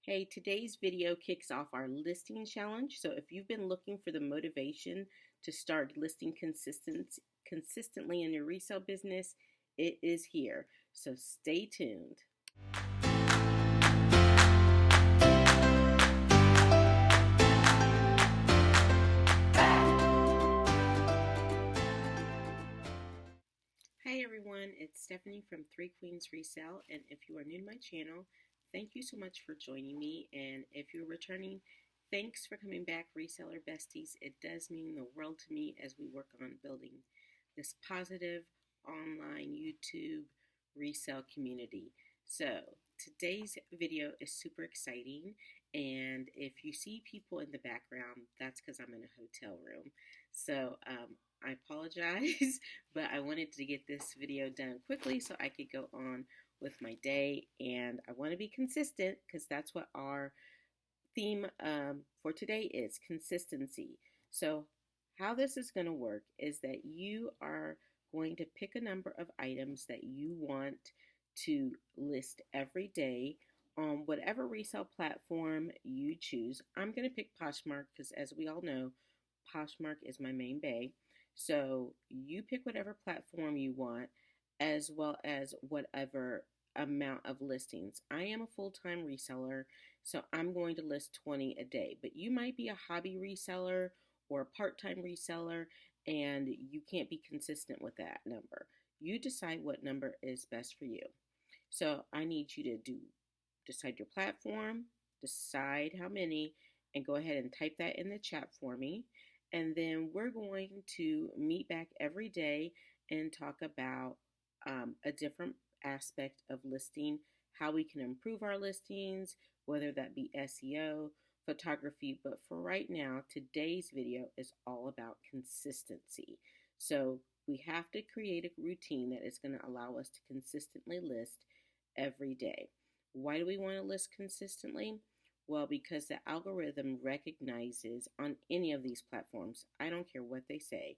Hey, today's video kicks off our listing challenge. So if you've been looking for the motivation to start listing consistently in your resale business, it is here. So stay tuned. Hi everyone, it's Stephanie from Three Queens Resell, and if you are new to my channel, thank you so much for joining me, and if you're returning, thanks for coming back, reseller besties. It does mean the world to me as we work on building this positive online YouTube resale community. So today's video is super exciting, and if you see people in the background, that's because I'm in a hotel room. So I apologize, but I wanted to get this video done quickly so I could go on with my day, and I want to be consistent because that's what our theme for today is: consistency. So how this is going to work is that you are going to pick a number of items that you want to list every day on whatever resale platform you choose. I'm going to pick Poshmark because, as we all know, Poshmark is my main bay. So you pick whatever platform you want, as well as whatever amount of listings. I am a full-time reseller, so I'm going to list 20 a day, but you might be a hobby reseller or a part-time reseller, and you can't be consistent with that number. You decide what number is best for you. So I need you to decide your platform, decide how many, and go ahead and type that in the chat for me. And then we're going to meet back every day and talk about a different aspect of listing, how we can improve our listings, whether that be SEO, photography. But for right now, today's video is all about consistency. So we have to create a routine that is going to allow us to consistently list every day. Why do we want to list consistently? Well, because the algorithm recognizes on any of these platforms, I don't care what they say,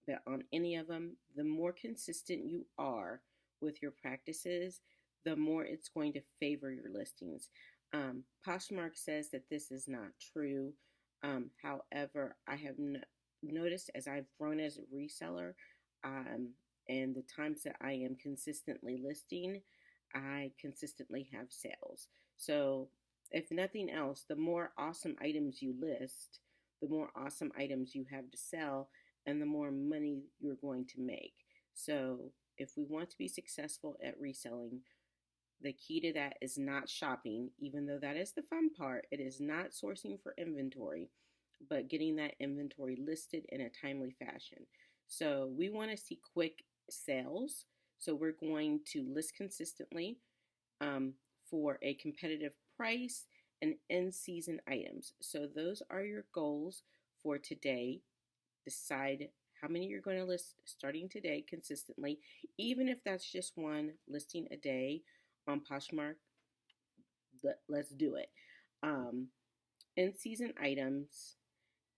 but on any of them, the more consistent you are with your practices, the more it's going to favor your listings. Poshmark says that this is not true. However, I have noticed as I've grown as a reseller, and the times that I am consistently listing, I consistently have sales. So if nothing else, the more awesome items you list, the more awesome items you have to sell, and the more money you're going to make. So if we want to be successful at reselling, the key to that is not shopping, even though that is the fun part. It is not sourcing for inventory, but getting that inventory listed in a timely fashion. So we want to see quick sales. So we're going to list consistently for a competitive price and in-season items. So those are your goals for today. Decide how many you're going to list starting today consistently, even if that's just one listing a day on Poshmark. Let's do it. In-season items,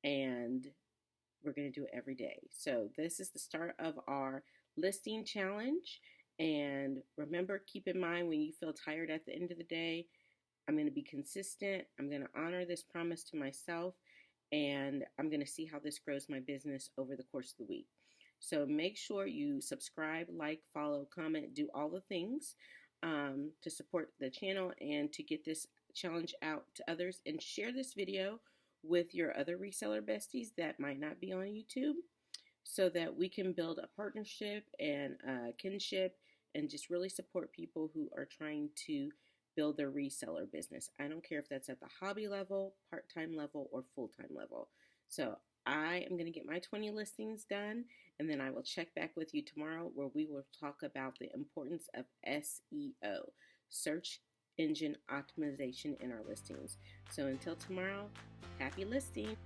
and we're going to do it every day. So this is the start of our listing challenge. And remember, keep in mind, when you feel tired at the end of the day, I'm going to be consistent. I'm going to honor this promise to myself, and I'm going to see how this grows my business over the course of the week. So make sure you subscribe, like, follow, comment, do all the things to support the channel and to get this challenge out to others, and share this video with your other reseller besties that might not be on YouTube, so that we can build a partnership and kinship and just really support people who are trying to build their reseller business. I don't care if that's at the hobby level, part-time level, or full-time level. So I am going to get my 20 listings done, and then I will check back with you tomorrow where we will talk about the importance of SEO, search engine optimization, in our listings. So until tomorrow, happy listing.